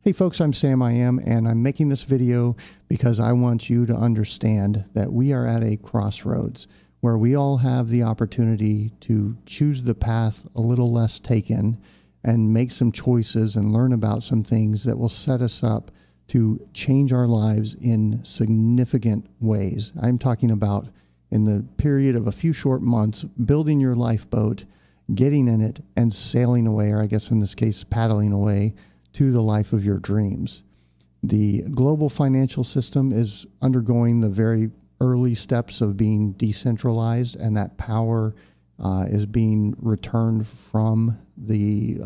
Hey folks, I'm Sam I Am, and I'm making this video because I want you to understand that we are at a crossroads where we all have the opportunity to choose the path a little less taken and make some choices and learn about some things that will set us up to change our lives in significant ways. I'm talking about in the period of a few short months, building your lifeboat, getting in it, and sailing away, or I guess in this case, paddling away to the life of your dreams. The global financial system is undergoing the very early steps of being decentralized, and that power is being returned from the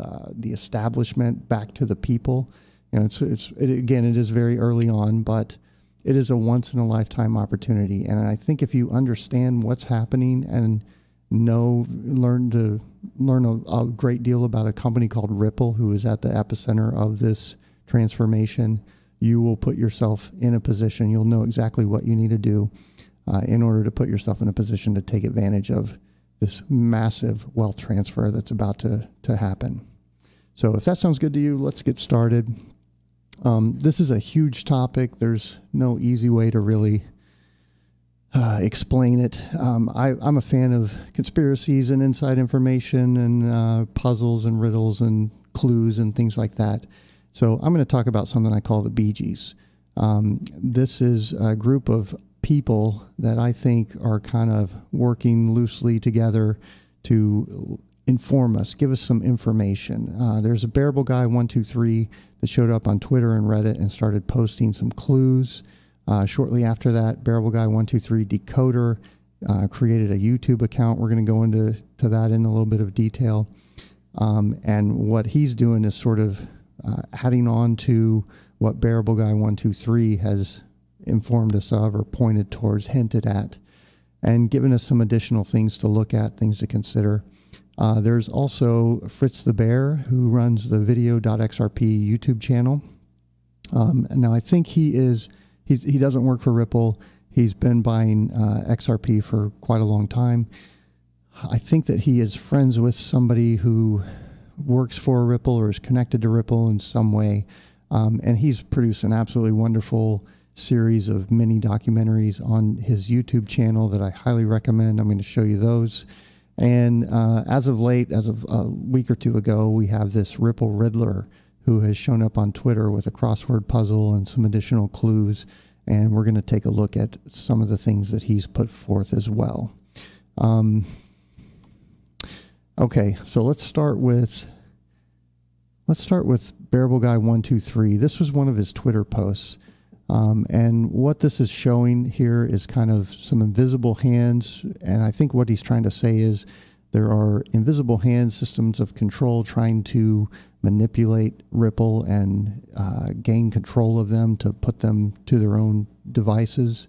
establishment back to the people. You know, again, it is very early on, but it is a once-in-a-lifetime opportunity. And I think if you understand what's happening and learn a great deal about a company called Ripple, who is at the epicenter of this transformation, you will put yourself in a position, you'll know exactly what you need to do in order to put yourself in a position to take advantage of this massive wealth transfer that's about to happen. So if that sounds good to you, let's get started. This is a huge topic. There's no easy way to really explain it. I'm a fan of conspiracies and inside information and puzzles and riddles and clues and things like that. So I'm going to talk about something I call the Bee Gees. This is a group of people that I think are kind of working loosely together to inform us, give us some information. There's a Bearable Guy 123 that showed up on Twitter and Reddit and started posting some clues. Shortly after that, Bearable Guy 123 Decoder created a YouTube account. We're going to go into that in a little bit of detail. And what he's doing is sort of adding on to what Bearable Guy 123 has informed us of or pointed towards, hinted at, and given us some additional things to look at, things to consider. There's also Fritz the Bear, who runs the video.xrp YouTube channel. Now, I think he doesn't work for Ripple. He's been buying XRP for quite a long time. I think that he is friends with somebody who works for Ripple or is connected to Ripple in some way. And he's produced an absolutely wonderful series of mini documentaries on his YouTube channel that I highly recommend. I'm going to show you those. And as of late, as of a week or two ago, we have this Ripple Riddler who has shown up on Twitter with a crossword puzzle and some additional clues. And we're going to take a look at some of the things that he's put forth as well. Okay, so let's start with Bearable Guy 123. This was one of his Twitter posts. And what this is showing here is kind of some invisible hands. And I think what he's trying to say is there are invisible hand systems of control trying to manipulate Ripple and gain control of them to put them to their own devices.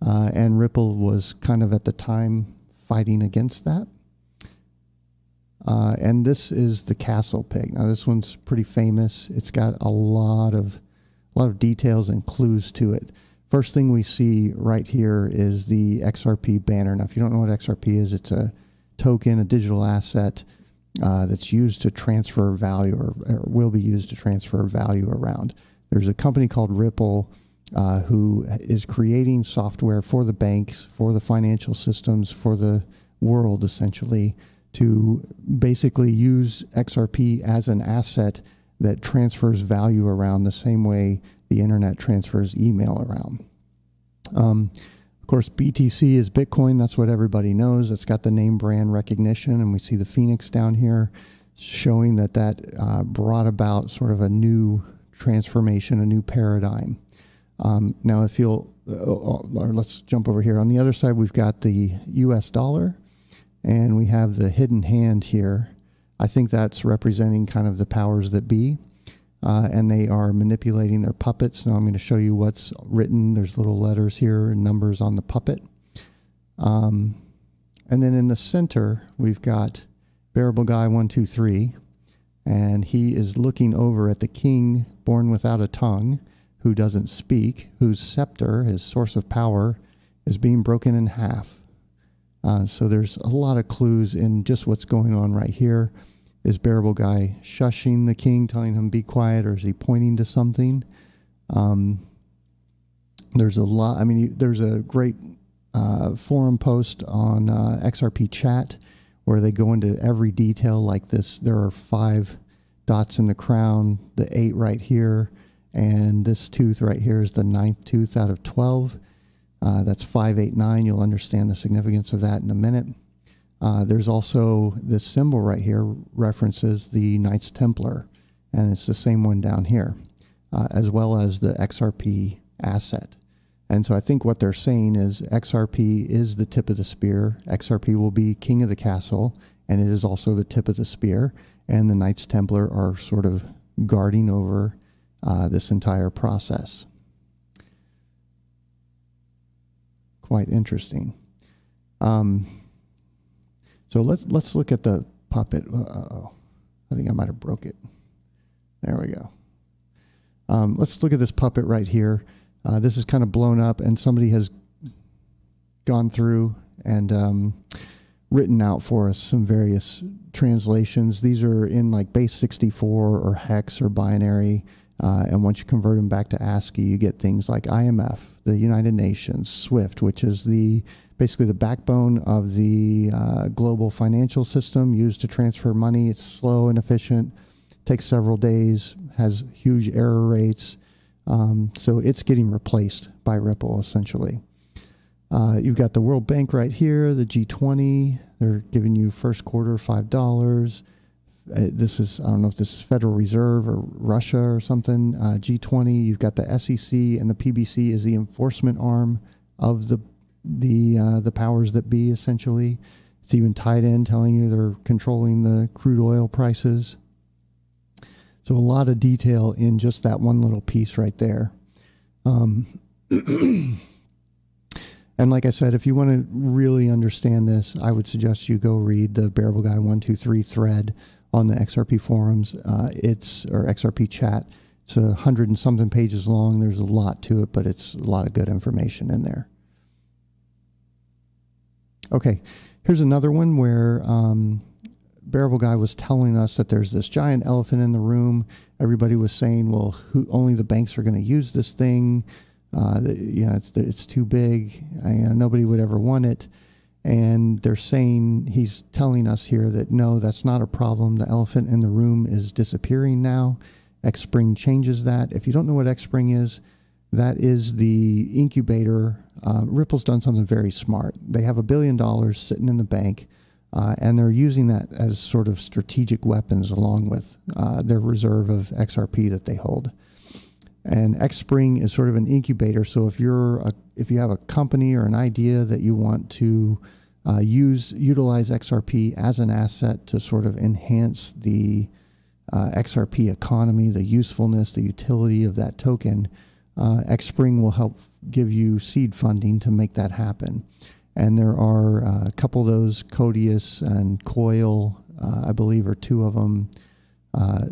And Ripple was kind of at the time fighting against that. And this is the Castle Pig. Now this one's pretty famous. It's got a lot of details and clues to it. First thing we see right here is the XRP banner. Now, if you don't know what XRP is, it's a token, a digital asset that's used to transfer value or will be used to transfer value around. There's a company called Ripple who is creating software for the banks, for the financial systems, for the world, essentially, to basically use XRP as an asset that transfers value around the same way the internet transfers email around. Of course, BTC is Bitcoin. That's what everybody knows. It's got the name brand recognition, and we see the Phoenix down here showing that brought about sort of a new transformation, a new paradigm. Now, if you'll, let's jump over here. On the other side, we've got the US dollar, and we have the hidden hand here. I think that's representing kind of the powers that be, and they are manipulating their puppets. Now I'm going to show you what's written. There's little letters here and numbers on the puppet. And then in the center, we've got Bearable Guy 123, and he is looking over at the king born without a tongue, who doesn't speak, whose scepter, his source of power, is being broken in half. So there's a lot of clues in just what's going on right here. Is Bearable Guy shushing the king, telling him be quiet, or is he pointing to something? There's a lot. I mean, there's a great forum post on XRP chat where they go into every detail like this. There are 5 dots in the crown, the 8 right here, and this tooth right here is the 9th tooth out of 12. That's 589. You'll understand the significance of that in a minute. There's also this symbol right here references the Knights Templar, and it's the same one down here, as well as the XRP asset. And so I think what they're saying is XRP is the tip of the spear. XRP will be king of the castle, and it is also the tip of the spear. And the Knights Templar are sort of guarding over this entire process. Quite interesting. So let's look at the puppet. Uh-oh. I think I might have broke it. There we go. Let's look at this puppet right here. This is kind of blown up, and somebody has gone through and written out for us some various translations. These are in like base 64 or hex or binary, and once you convert them back to ASCII, you get things like IMF, the United Nations, SWIFT, which is basically the backbone of the global financial system used to transfer money. It's slow and efficient, takes several days, has huge error rates. So it's getting replaced by Ripple, essentially. You've got the World Bank right here, the G20. They're giving you first quarter $5. This is, I don't know if this is Federal Reserve or Russia or something. G20. You've got the SEC, and the PBC is the enforcement arm of the powers that be, essentially. It's even tied in, telling you they're controlling the crude oil prices. So a lot of detail in just that one little piece right there. And like I said, if you want to really understand this, I would suggest you go read the Bearable Guy 123 thread on the XRP forums. Or XRP chat. It's 100 and something pages long. There's a lot to it, but it's a lot of good information in there. Okay, here's another one where Bearable Guy was telling us that there's this giant elephant in the room. Everybody was saying, well, only the banks are going to use this thing. It's too big. Nobody would ever want it. And they're saying, he's telling us here that no, that's not a problem. The elephant in the room is disappearing now. Xspring changes that. If you don't know what Xspring is, that is the incubator. Ripple's done something very smart. They have $1 billion sitting in the bank, and they're using that as sort of strategic weapons along with their reserve of XRP that they hold. And Xspring is sort of an incubator. So if you have a company or an idea that you want to utilize XRP as an asset to sort of enhance the XRP economy, the usefulness, the utility of that token, Xspring will help give you seed funding to make that happen. And there are a couple of those, Codius and Coil, I believe, are 2 of them.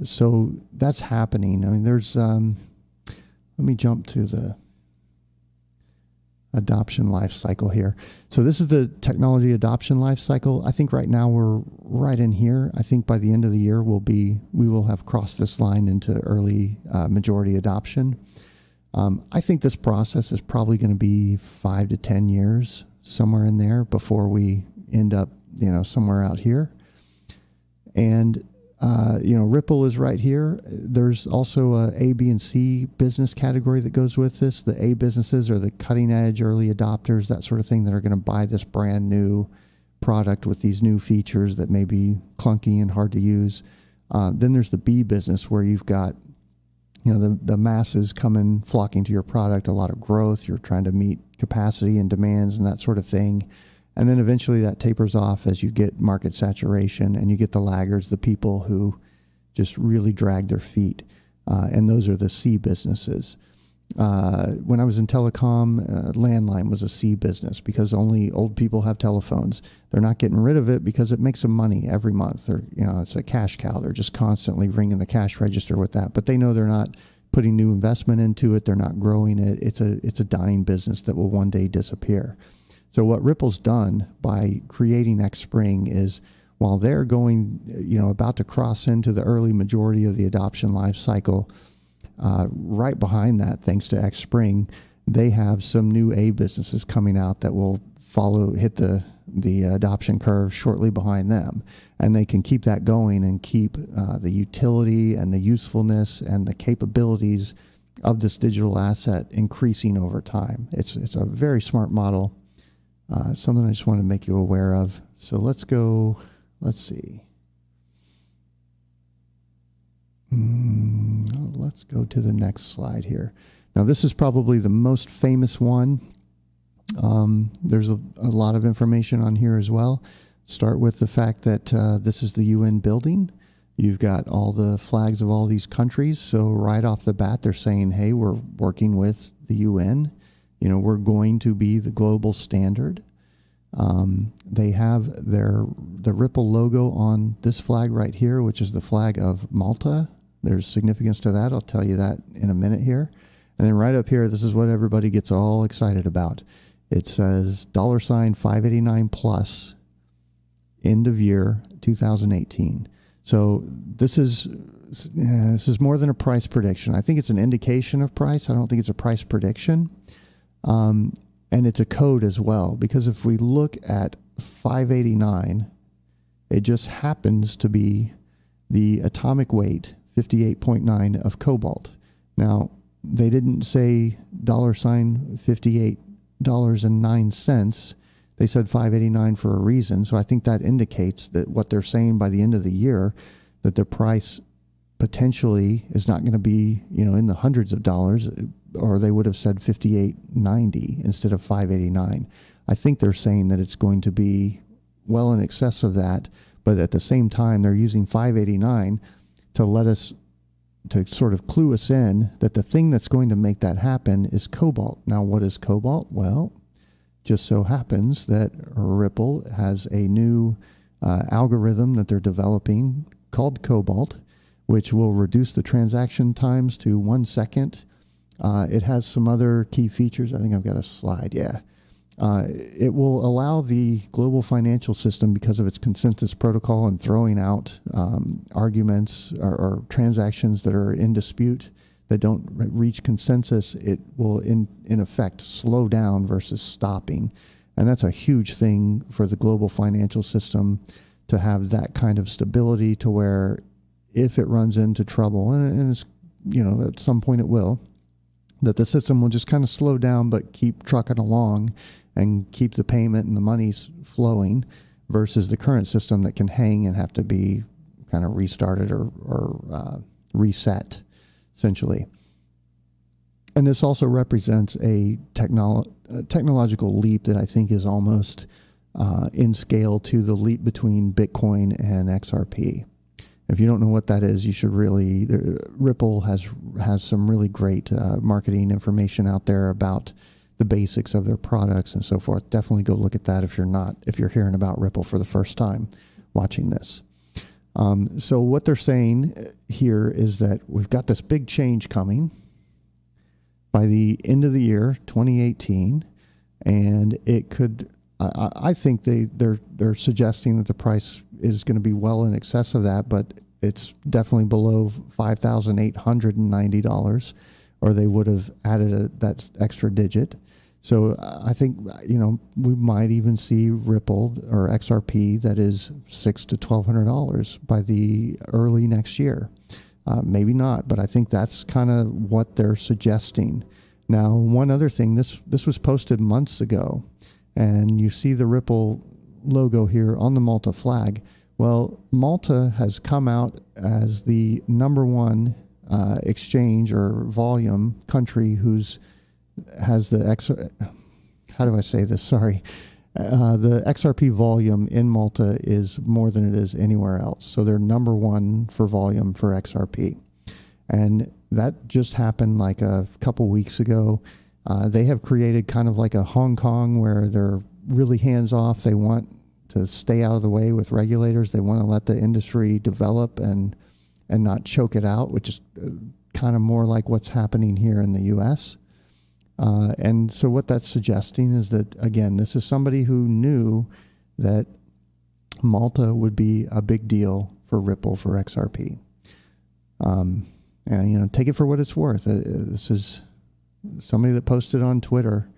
So that's happening. I mean, there's, let me jump to the adoption life cycle here. So this is the technology adoption life cycle. I think right now we're right in here. I think by the end of the year we will have crossed this line into early majority adoption. I think this process is probably going to be 5 to 10 years, somewhere in there, before we end up, somewhere out here. And, Ripple is right here. There's also a B, and C business category that goes with this. The A businesses are the cutting edge, early adopters, that sort of thing, that are going to buy this brand new product with these new features that may be clunky and hard to use. Then there's the B business, where you've got the masses flocking to your product, a lot of growth. You're trying to meet capacity and demands and that sort of thing. And then eventually that tapers off as you get market saturation, and you get the laggards, the people who just really drag their feet. And those are the C businesses. When I was in telecom, landline was a C business because only old people have telephones. They're not getting rid of it because it makes them money every month. It's a cash cow. They're just constantly ringing the cash register with that. But they know they're not putting new investment into it. They're not growing it. It's a dying business that will one day disappear. So what Ripple's done by creating Xspring is while they're going, about to cross into the early majority of the adoption life cycle, right behind that, thanks to X Spring, they have some new A businesses coming out that will hit the adoption curve shortly behind them. And they can keep that going and keep the utility and the usefulness and the capabilities of this digital asset increasing over time. It's a very smart model, something I just want to make you aware of. So let's see. Let's go to the next slide here. Now, this is probably the most famous one. There's a lot of information on here as well. Start with the fact that this is the UN building. You've got all the flags of all these countries. So right off the bat, they're saying, hey, we're working with the UN. We're going to be the global standard. They have the Ripple logo on this flag right here, which is the flag of Malta. There's significance to that. I'll tell you that in a minute here. And then right up here, this is what everybody gets all excited about. It says $589 plus, end of year 2018. So this is more than a price prediction. I think it's an indication of price. I don't think it's a price prediction. And it's a code as well, because if we look at 589, it just happens to be the atomic weight 58.9 of cobalt. Now, they didn't say $58.09. They said 589 for a reason. So I think that indicates that what they're saying by the end of the year, that the price potentially is not going to be, in the hundreds of dollars, or they would have said 58.90 instead of 589. I think they're saying that it's going to be well in excess of that, but at the same time, they're using 589 to sort of clue us in that the thing that's going to make that happen is cobalt. Now, what is cobalt? Well, just so happens that Ripple has a new algorithm that they're developing called Cobalt, which will reduce the transaction times to 1 second. It has some other key features. I think I've got a slide. Yeah. It will allow the global financial system, because of its consensus protocol and throwing out arguments or transactions that are in dispute that don't reach consensus, it will in effect slow down versus stopping. And that's a huge thing for the global financial system, to have that kind of stability, to where if it runs into trouble, and it's, at some point it will, that the system will just kind of slow down but keep trucking along and keep the payment and the money's flowing, versus the current system that can hang and have to be kind of restarted or reset, essentially. And this also represents a technological leap that I think is almost in scale to the leap between Bitcoin and XRP. If you don't know what that is, you should really. Ripple has some really great marketing information out there about the basics of their products and so forth. Definitely go look at that if you're hearing about Ripple for the first time watching this. So what they're saying here is that we've got this big change coming by the end of the year 2018, and it could. I think they're suggesting that the price is going to be well in excess of that, but it's definitely below $5,890, or they would have added that extra digit. So I think, we might even see Ripple or XRP that is $600 to $1,200 by the early next year. Maybe not, but I think that's kind of what they're suggesting. Now, one other thing, this was posted months ago, and you see the Ripple logo here on the Malta flag. Well, Malta has come out as the #1 exchange or volume country has the the XRP volume in Malta is more than it is anywhere else. So they're #1 for volume for XRP. And that just happened like a couple weeks ago. They have created kind of like a Hong Kong where they're really hands off. They want to stay out of the way with regulators. They want to let the industry develop and not choke it out, which is kind of more like what's happening here in the U.S. And so what that's suggesting is that, again, this is somebody who knew that Malta would be a big deal for Ripple for XRP. And, you know, take it for what it's worth. This is somebody that posted on Twitter,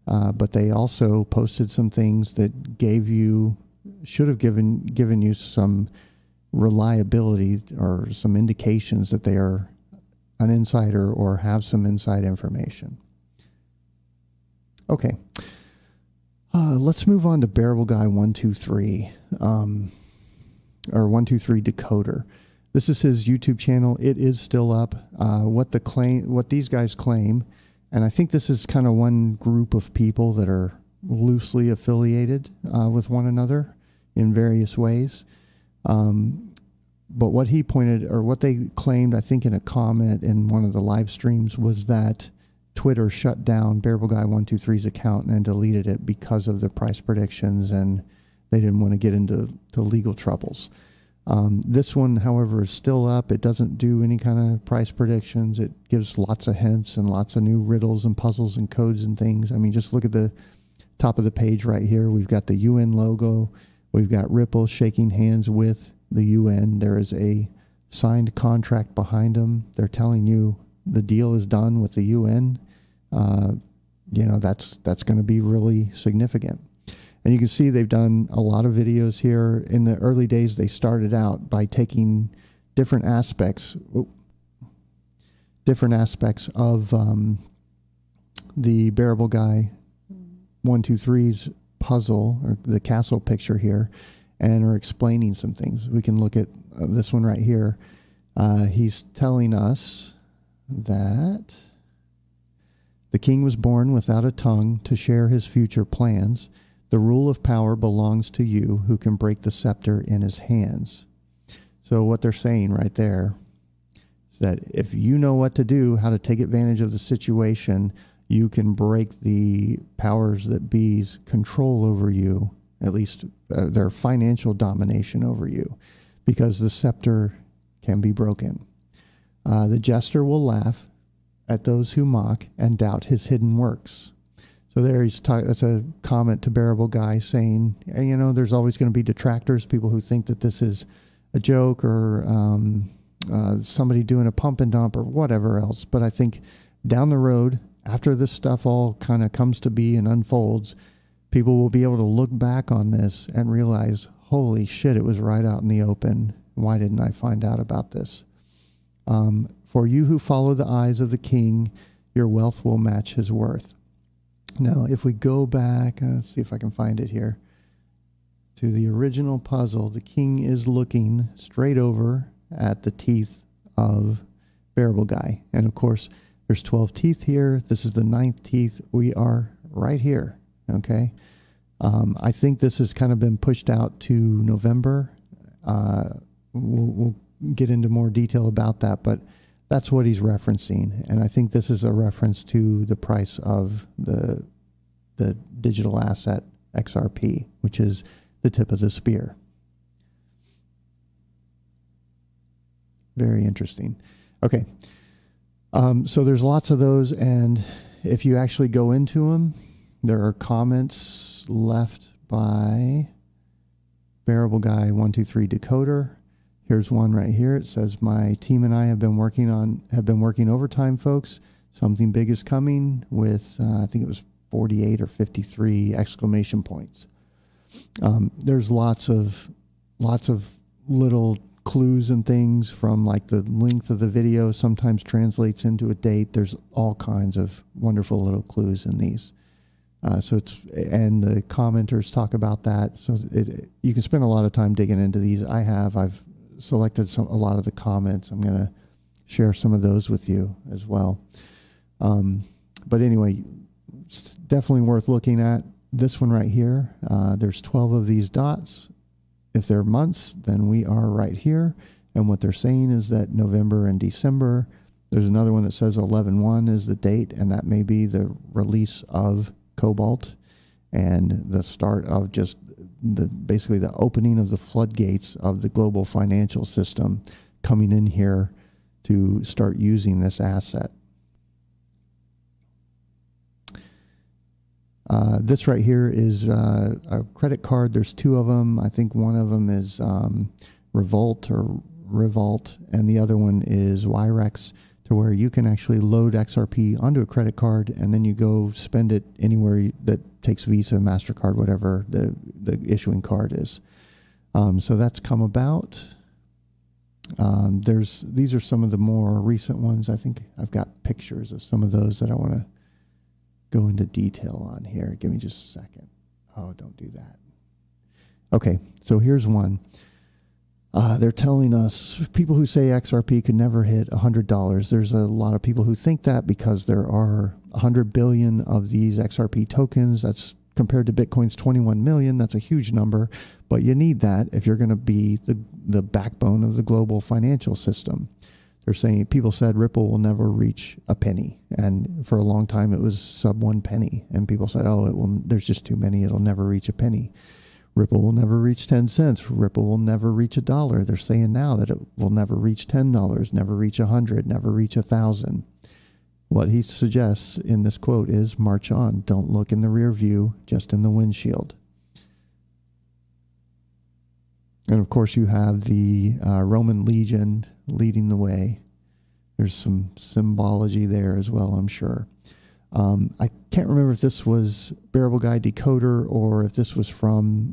but they also posted some things that should have given you some reliability or some indications that they are an insider or have some inside information. Okay. Let's move on to Bearable Guy 123, or 123 Decoder. This is his YouTube channel. It is still up. What these guys claim, and I think this is kind of one group of people that are loosely affiliated with one another in various ways. But what he pointed, or what they claimed, I think in a comment in one of the live streams, was that Twitter shut down Bearable Guy 123's account and deleted it because of the price predictions, and they didn't want to get into legal troubles. This one, however, is still up. It doesn't do any kind of price predictions. It gives lots of hints and lots of new riddles and puzzles and codes and things. I mean, just look at the top of the page right here. We've got the UN logo. We've got Ripple shaking hands with the UN. There is a signed contract behind them. They're telling you the deal is done with the UN. You know, that's going to be really significant. And you can see they've done a lot of videos here. In the early days, they started out by taking different aspects of the Bearable Guy 123's puzzle, or the castle picture here, and are explaining some things. We can look at this one right here. He's telling us that the king was born without a tongue to share his future plans. The rule of power belongs to you, who can break the scepter in his hands. So what they're saying right there is that if you know what to do, how to take advantage of the situation, you can break the powers that be's control over you, at least their financial domination over you, because the scepter can be broken. The jester will laugh at those who mock and doubt his hidden works. So there that's a comment to Bearable Guy saying, you know, there's always going to be detractors, people who think that this is a joke or somebody doing a pump and dump or whatever else. But I think down the road, after this stuff all kind of comes to be and unfolds, people will be able to look back on this and realize, holy shit, it was right out in the open. Why didn't I find out about this? For you who follow the eyes of the king, your wealth will match his worth. Now, if we go back, let's see if I can find it here, to the original puzzle, the king is looking straight over at the teeth of Bearable Guy. And of course, there's 12 teeth here. This is the 9th teeth. We are right here, okay? I think this has kind of been pushed out to November. We'll get into more detail about that, but that's what he's referencing. And I think this is a reference to the price of the digital asset XRP, which is the tip of the spear. Very interesting. Okay. So there's lots of those, and if you actually go into them, there are comments left by Bearable Guy 123 Decoder. Here's one right here. It says, my team and I have been working overtime, folks. Something big is coming, with I think it was 48 or 53 exclamation points. There's lots of little clues and things, from like the length of the video sometimes translates into a date. There's all kinds of wonderful little clues in these. And the commenters talk about that. So you can spend a lot of time digging into these. I've selected a lot of the comments. I'm going to share some of those with you as well. But anyway, it's definitely worth looking at. This one right here, there's 12 of these dots. If they're months, then we are right here. And what they're saying is that November and December, there's another one that says 11/1 is the date, and that may be the release of Cobalt and the start of just basically the opening of the floodgates of the global financial system coming in here to start using this asset. This right here is a credit card. There's two of them. I think one of them is Revolt, and the other one is Wirex, to where you can actually load XRP onto a credit card, and then you go spend it anywhere that takes Visa, MasterCard, whatever the issuing card is. So that's come about. These are some of the more recent ones. I think I've got pictures of some of those that I want to go into detail on here. Give me just a second. Oh, don't do that. Okay, so here's one. They're telling us, people who say XRP could never hit $100. There's a lot of people who think that because there are 100 billion of these XRP tokens. That's compared to Bitcoin's 21 million. That's a huge number, but you need that if you're going to be the backbone of the global financial system. They're saying, people said Ripple will never reach a penny, and for a long time it was sub 1 penny, and people said, oh, there's just too many, it'll never reach a penny. Ripple will never reach 10 cents. Ripple will never reach $1. They're saying now that it will never reach $10, never reach 100, never reach 1,000. What he suggests in this quote is, march on. Don't look in the rear view, just in the windshield. And of course you have the Roman legion leading the way. There's some symbology there as well, I'm sure. I can't remember if this was Bearable Guy Decoder or if this was from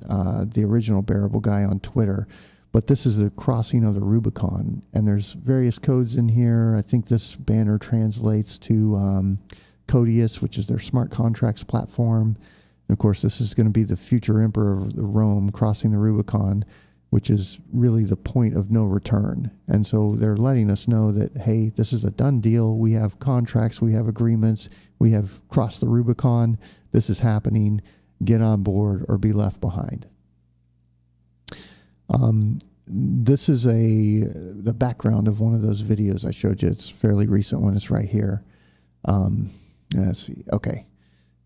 the original Bearable Guy on Twitter, but this is the crossing of the Rubicon, and there's various codes in here. I think this banner translates to Codius, which is their smart contracts platform. And of course, this is going to be the future emperor of Rome crossing the Rubicon, which is really the point of no return. And so they're letting us know that, hey, this is a done deal. We have contracts, we have agreements, we have crossed the Rubicon. This is happening. Get on board or be left behind. This is the background of one of those videos I showed you. It's a fairly recent one. It's right here. Let's see. Okay.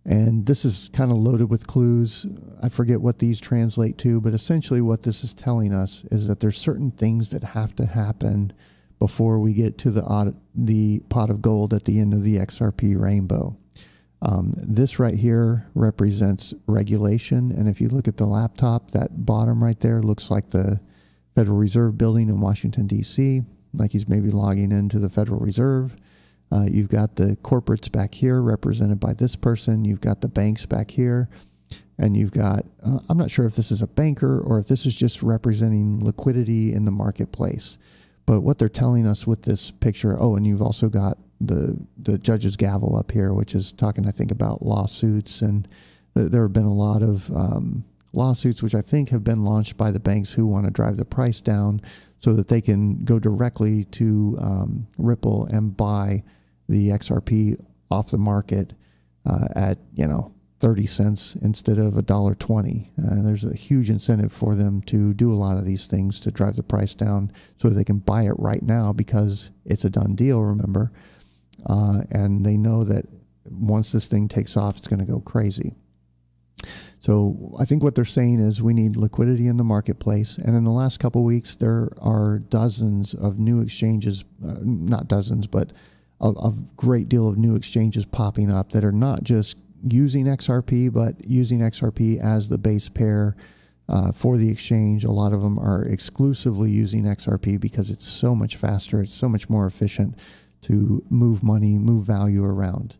And this is kind of loaded with clues. I forget what these translate to, but essentially what this is telling us is that there's certain things that have to happen before we get to the pot of gold at the end of the XRP rainbow. This right here represents regulation. And if you look at the laptop, that bottom right there looks like the Federal Reserve building in Washington, D.C., like he's maybe logging into the Federal Reserve. You've got the corporates back here represented by this person. You've got the banks back here. And you've got, I'm not sure if this is a banker or if this is just representing liquidity in the marketplace. But what they're telling us with this picture, oh, and you've also got the judge's gavel up here, which is talking, I think, about lawsuits. And there have been a lot of lawsuits, which I think have been launched by the banks who want to drive the price down so that they can go directly to Ripple and buy the XRP off the market at 30 cents instead of $1.20. There's a huge incentive for them to do a lot of these things to drive the price down so they can buy it right now because it's a done deal, remember. And they know that once this thing takes off, it's going to go crazy. So I think what they're saying is we need liquidity in the marketplace. And in the last couple of weeks, there are dozens of new exchanges, not dozens, but a great deal of new exchanges popping up that are not just using XRP, but using XRP as the base pair for the exchange. A lot of them are exclusively using XRP because it's so much faster, it's so much more efficient to move money, move value around.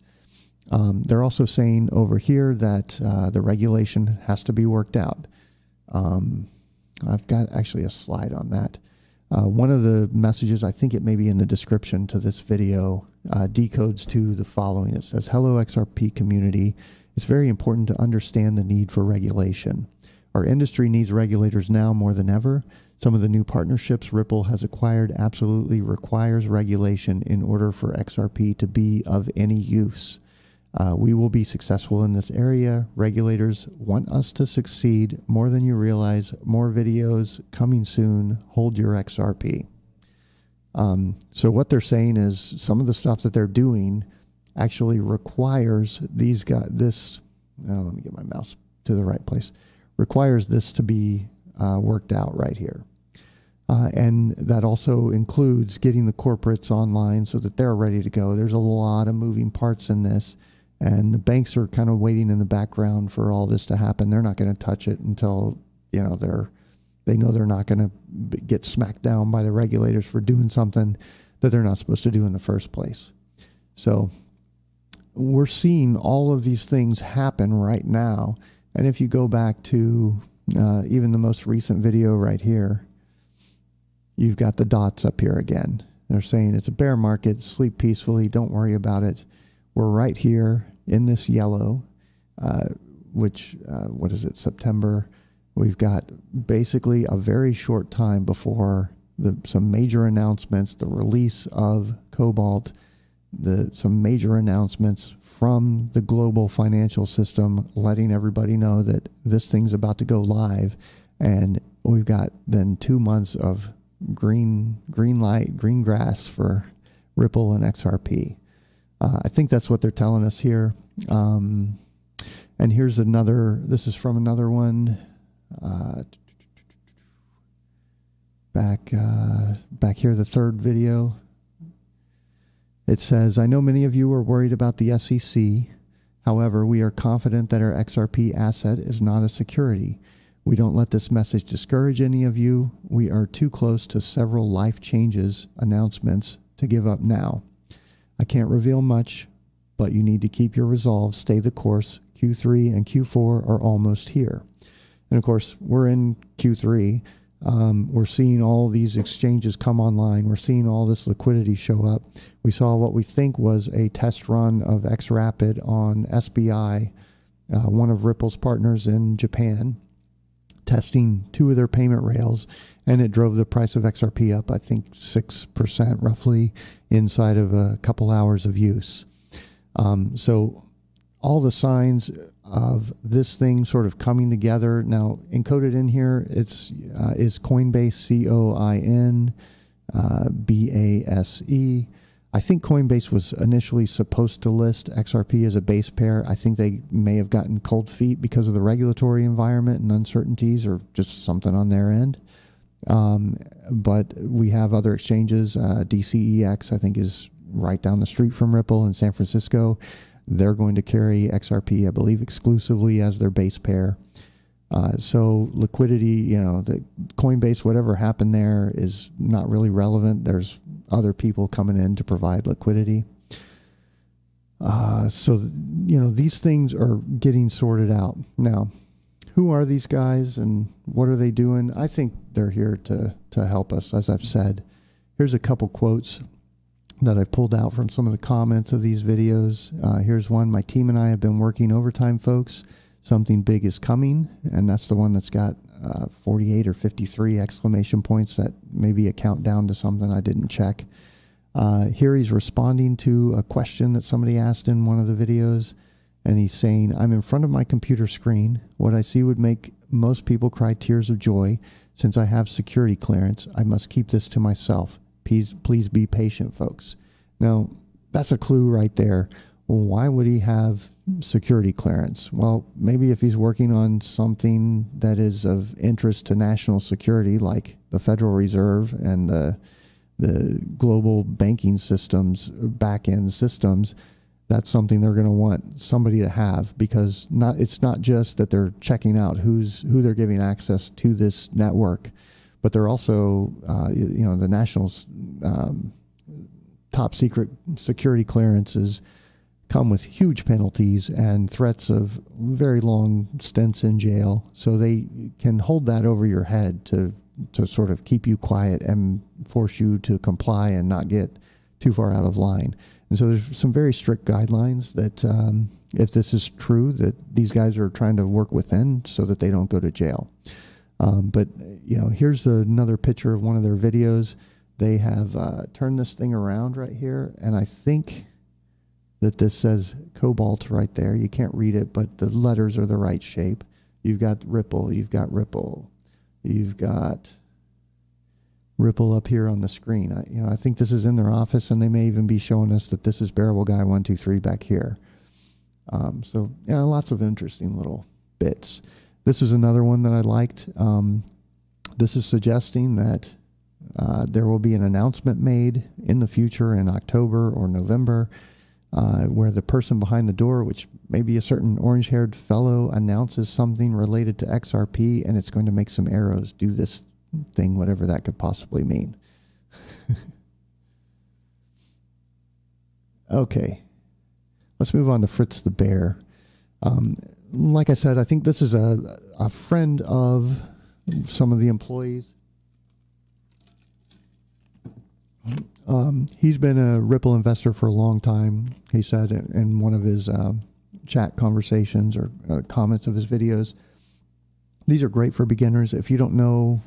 They're also saying over here that the regulation has to be worked out. I've got actually a slide on that. One of the messages, I think it may be in the description to this video, decodes to the following. It says, "Hello XRP community. It's very important to understand the need for regulation. Our industry needs regulators now more than ever. Some of the new partnerships Ripple has acquired absolutely requires regulation in order for XRP to be of any use. We will be successful in this area. Regulators want us to succeed more than you realize. More videos coming soon. Hold your XRP." So what they're saying is some of the stuff that they're doing actually requires these guys, let me get my mouse to the right place, requires this to be worked out right here. And that also includes getting the corporates online so that they're ready to go. There's a lot of moving parts in this. And the banks are kind of waiting in the background for all this to happen. They're not going to touch it until, you know, they know they're not going to get smacked down by the regulators for doing something that they're not supposed to do in the first place. So we're seeing all of these things happen right now. And if you go back to even the most recent video right here, you've got the dots up here again. They're saying it's a bear market, sleep peacefully, don't worry about it. We're right here in this yellow, which, what is it, September? We've got basically a very short time before some major announcements, the release of Cobalt, some major announcements from the global financial system, letting everybody know that this thing's about to go live. And we've got then 2 months of green light, green grass for Ripple and XRP. I think that's what they're telling us here. And here's another, this is from another one. Back here, the third video. It says, I know many of you are worried about the SEC. However, we are confident that our XRP asset is not a security. We don't let this message discourage any of you. We are too close to several life changes announcements to give up now. I can't reveal much, but you need to keep your resolve, stay the course. Q3 and Q4 are almost here. And of course, we're in Q3. We're seeing all these exchanges come online. We're seeing all this liquidity show up. We saw what we think was a test run of XRapid on SBI, one of Ripple's partners in Japan, testing 2 of their payment rails, and it drove the price of XRP up, I think 6% roughly, inside of a couple hours of use. So all the signs of this thing sort of coming together. Now, encoded in here, is Coinbase, COINBASE. I think Coinbase was initially supposed to list XRP as a base pair. I think they may have gotten cold feet because of the regulatory environment and uncertainties, or just something on their end. But we have other exchanges. DCEX, I think, is right down the street from Ripple in San Francisco. They're going to carry XRP, I believe, exclusively as their base pair. So liquidity, you know, the Coinbase, whatever happened there is not really relevant. There's other people coming in to provide liquidity. So, you know, these things are getting sorted out. Now, who are these guys and what are they doing? I think they're here to help us, as I've said. Here's a couple quotes that I pulled out from some of the comments of these videos. Here's one. My team and I have been working overtime, folks. Something big is coming. And that's the one that's got 48 or 53 exclamation points. That may be a countdown to something I didn't check. Here he's responding to a question that somebody asked in one of the videos. And he's saying, I'm in front of my computer screen. What I see would make most people cry tears of joy. Since I have security clearance, I must keep this to myself. Please be patient, folks. Now, that's a clue right there. Well, why would he have security clearance? Well, maybe if he's working on something that is of interest to national security, like the Federal Reserve and the global banking systems, back-end systems, that's something they're going to want somebody to have, because it's not just that they're checking out who they're giving access to this network, but they're also, you know, the national's top secret security clearances come with huge penalties and threats of very long stints in jail. So they can hold that over your head to sort of keep you quiet and force you to comply and not get too far out of line. And so there's some very strict guidelines that if this is true, that these guys are trying to work within so that they don't go to jail. But, you know, here's another picture of one of their videos. They have turned this thing around right here, and I think that this says Cobalt right there. You can't read it, but the letters are the right shape. You've got Ripple, you've got Ripple, you've got Ripple up here on the screen. I think this is in their office, and they may even be showing us that this is Bearable Guy 123 back here. So, you know, lots of interesting little bits. This is another one that I liked. This is suggesting that there will be an announcement made in the future in October or November where the person behind the door, which may be a certain orange-haired fellow, announces something related to XRP, and it's going to make some arrows do this thing, whatever that could possibly mean. Okay, let's move on to Fritz the Bear. Like I said, I think this is a friend of some of the employees. He's been a Ripple investor for a long time, he said in one of his chat conversations or comments of his videos. These are great for beginners. If you don't know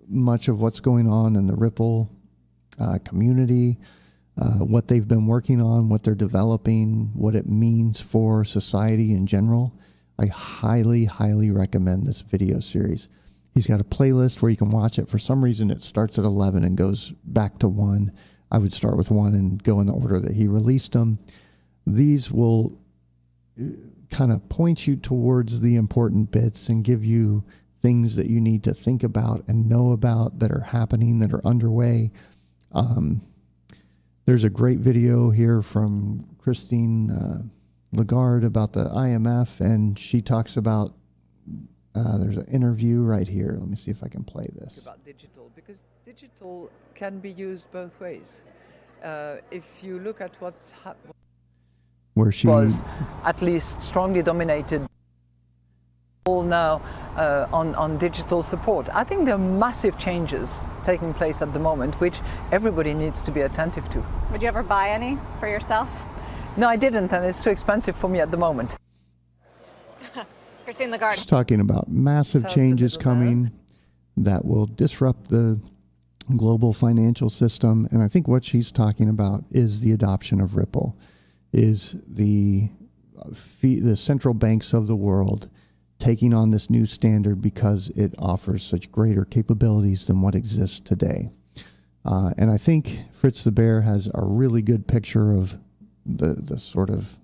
much of what's going on in the Ripple community, what they've been working on, what they're developing, what it means for society in general, I highly, highly recommend this video series. He's got a playlist where you can watch it. For some reason, it starts at 11 and goes back to 1. I would start with 1 and go in the order that he released them. These will kind of point you towards the important bits and give you things that you need to think about and know about that are happening, that are underway. There's a great video here from Christine Lagarde about the IMF, and she talks about, there's an interview right here. Let me see if I can play this. About digital, because digital can be used both ways. If you look at what's happened, where she was at least strongly dominated all now on digital support. I think there are massive changes taking place at the moment, which everybody needs to be attentive to. Would you ever buy any for yourself? No, I didn't, and it's too expensive for me at the moment. Christine Lagarde. She's talking about massive changes coming that will disrupt the global financial system. And I think what she's talking about is the adoption of Ripple, is the central banks of the world taking on this new standard because it offers such greater capabilities than what exists today. And I think Fritz the Bear has a really good picture of the sort of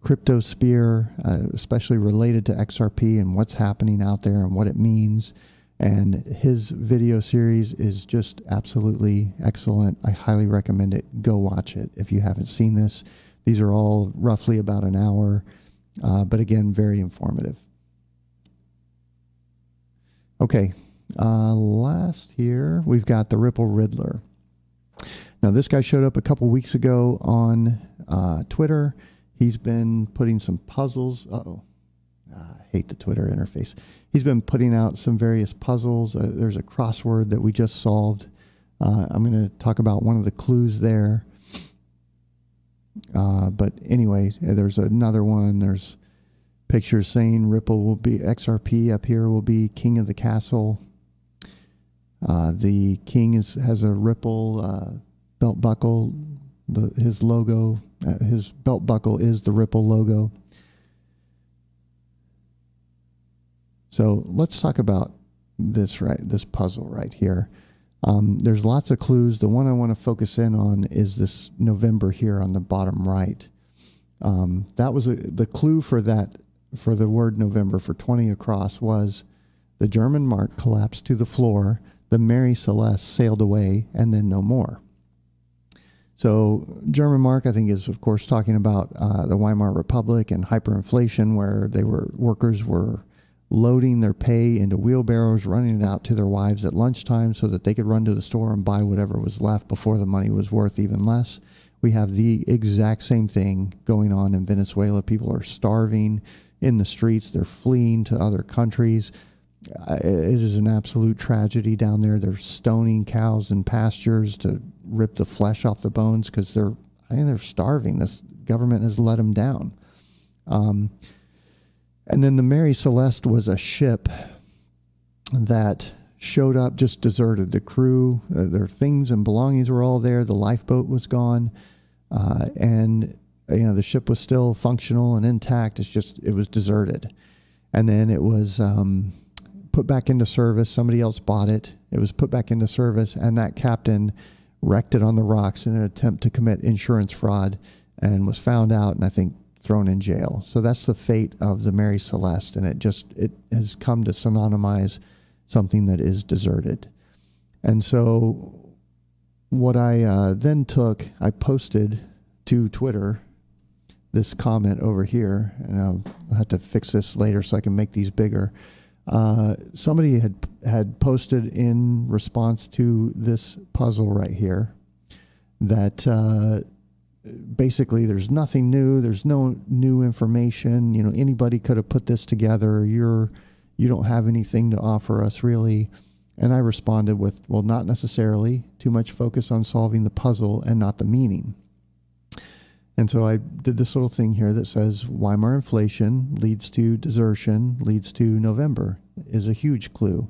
crypto sphere, especially related to XRP and what's happening out there and what it means. And his video series is just absolutely excellent. I highly recommend it. Go watch it if you haven't seen this. These are all roughly about an hour, but again, very informative. Okay, last here, we've got the Ripple Riddler. Now, this guy showed up a couple weeks ago on Twitter. He's been putting some puzzles. I hate the Twitter interface. He's been putting out some various puzzles. There's a crossword that we just solved. I'm going to talk about one of the clues there. But anyway, there's another one. There's pictures saying Ripple will be, XRP up here will be king of the castle. The king has a Ripple belt buckle. His logo, his belt buckle is the Ripple logo. So let's talk about this puzzle right here. There's lots of clues. The one I want to focus in on is this November here on the bottom right. That was the clue for the word November for 20 across was the German mark collapsed to the floor, the Mary Celeste sailed away, and then no more. So German mark, I think, is of course talking about the Weimar Republic and hyperinflation, where workers were loading their pay into wheelbarrows, running it out to their wives at lunchtime so that they could run to the store and buy whatever was left before the money was worth even less. We have the exact same thing going on in Venezuela. People are starving in the streets. They're fleeing to other countries. It is an absolute tragedy down there. They're stoning cows in pastures to rip the flesh off the bones because they're starving. This government has let them down. And then the Mary Celeste was a ship that showed up just deserted. The crew, their things and belongings were all there. The lifeboat was gone. And, the ship was still functional and intact. It was deserted. And then it was put back into service. Somebody else bought it. It was put back into service, and that captain wrecked it on the rocks in an attempt to commit insurance fraud and was found out, and I think thrown in jail. So that's the fate of the Mary Celeste, and it has come to synonymize something that is deserted. And so what I then took, I posted to Twitter this comment over here, and I'll have to fix this later so I can make these bigger. Somebody had posted in response to this puzzle right here that basically there's nothing new, there's no new information, you know, anybody could have put this together, you don't have anything to offer us really. And I responded with, well, not necessarily, too much focus on solving the puzzle and not the meaning. And so I did this little thing here that says Weimar inflation leads to desertion, leads to November, is a huge clue.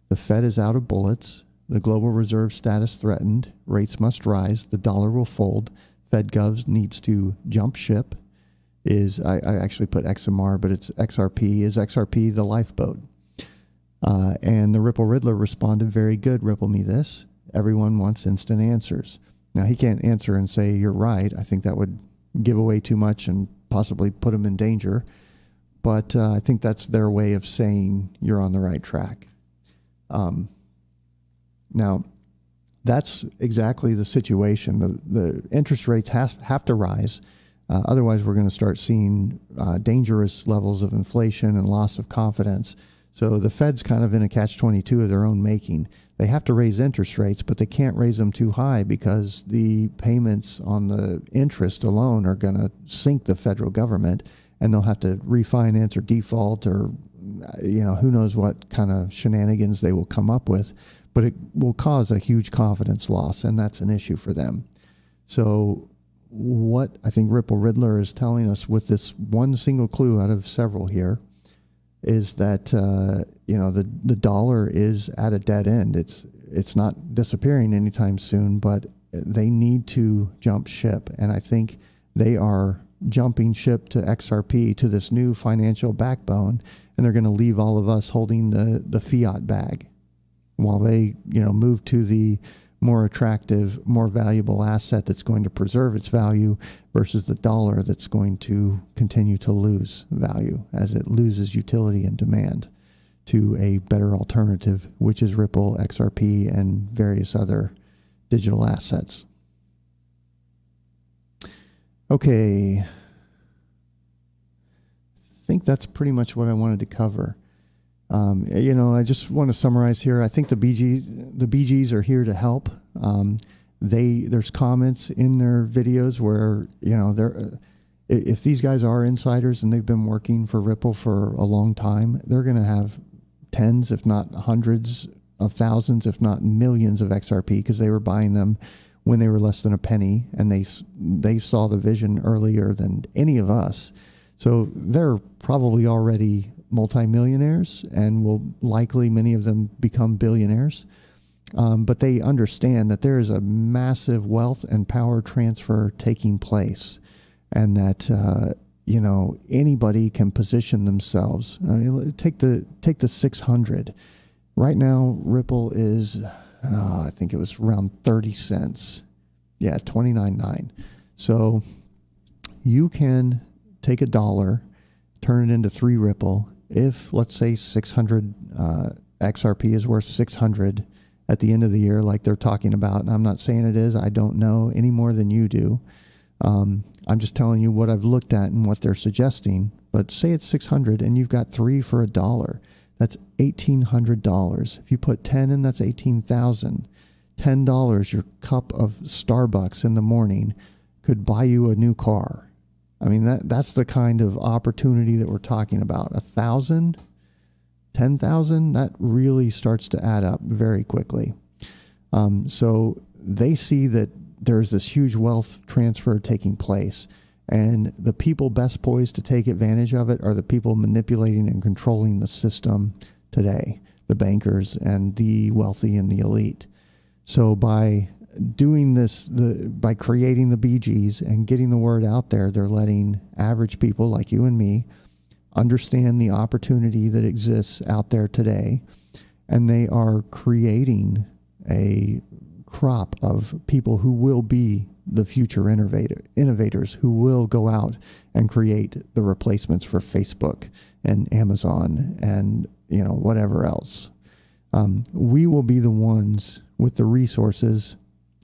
The Fed is out of bullets, the global reserve status threatened, rates must rise, the dollar will fold, Fed Govs needs to jump ship. I actually put XMR, but it's XRP. Is XRP the lifeboat? And the Ripple Riddler responded, very good, Ripple me this. Everyone wants instant answers. Now, he can't answer and say, you're right. I think that would give away too much and possibly put him in danger. But I think that's their way of saying you're on the right track. Now, that's exactly the situation. The interest rates have to rise. Otherwise, we're going to start seeing dangerous levels of inflation and loss of confidence. So the Fed's kind of in a catch-22 of their own making. They have to raise interest rates, but they can't raise them too high because the payments on the interest alone are going to sink the federal government, and they'll have to refinance or default or, you know, who knows what kind of shenanigans they will come up with. But it will cause a huge confidence loss, and that's an issue for them. So what I think Ripple Riddler is telling us with this one single clue out of several here is that you know, the dollar is at a dead end. It's not disappearing anytime soon, but they need to jump ship, and I think they are jumping ship to XRP, to this new financial backbone, and they're going to leave all of us holding the fiat bag while they, you know, move to the more attractive, more valuable asset that's going to preserve its value versus the dollar that's going to continue to lose value as it loses utility and demand to a better alternative, which is Ripple, XRP, and various other digital assets. Okay. I think that's pretty much what I wanted to cover. You know, I just want to summarize here. I think the BGs are here to help. There's comments in their videos where, you know, if these guys are insiders and they've been working for Ripple for a long time, they're going to have tens, if not hundreds of thousands, if not millions of XRP because they were buying them when they were less than a penny, and they saw the vision earlier than any of us. So they're probably already multimillionaires and will likely, many of them, become billionaires. But they understand that there is a massive wealth and power transfer taking place, and that you know, anybody can position themselves. Take the 600. Right now, Ripple is, I think it was around 30 cents. Yeah, 29.9. So you can take $1, turn it into 3 Ripple. If, let's say, 600 XRP is worth 600 at the end of the year, like they're talking about, and I'm not saying it is, I don't know any more than you do. I'm just telling you what I've looked at and what they're suggesting. But say it's 600 and you've got 3 for $1. That's $1,800. If you put 10 in, that's 18,000. $10, your cup of Starbucks in the morning could buy you a new car. I mean, that's the kind of opportunity that we're talking about. 1,000, 10,000, that really starts to add up very quickly. So they see that there's this huge wealth transfer taking place, and the people best poised to take advantage of it are the people manipulating and controlling the system today, the bankers and the wealthy and the elite. So by doing this, by creating the BGs and getting the word out there, they're letting average people like you and me understand the opportunity that exists out there today, and they are creating a crop of people who will be the future innovators who will go out and create the replacements for Facebook and Amazon and, you know, whatever else. We will be the ones with the resources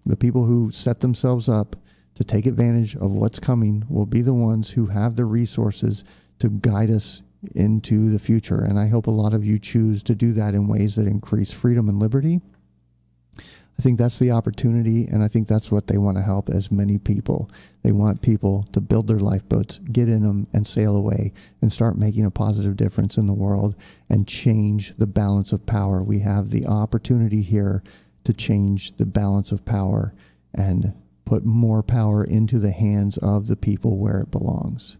The people who set themselves up to take advantage of what's coming will be the ones who have the resources to guide us into the future. And I hope a lot of you choose to do that in ways that increase freedom and liberty. I think that's the opportunity, and I think that's what they want to help as many people. They want people to build their lifeboats, get in them, and sail away and start making a positive difference in the world and change the balance of power. We have the opportunity here to change the balance of power and put more power into the hands of the people where it belongs.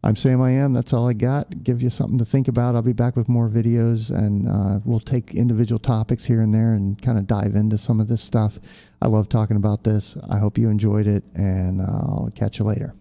I'm Sam I Am. That's all I got. Give you something to think about. I'll be back with more videos, and we'll take individual topics here and there and kind of dive into some of this stuff. I love talking about this. I hope you enjoyed it, and I'll catch you later.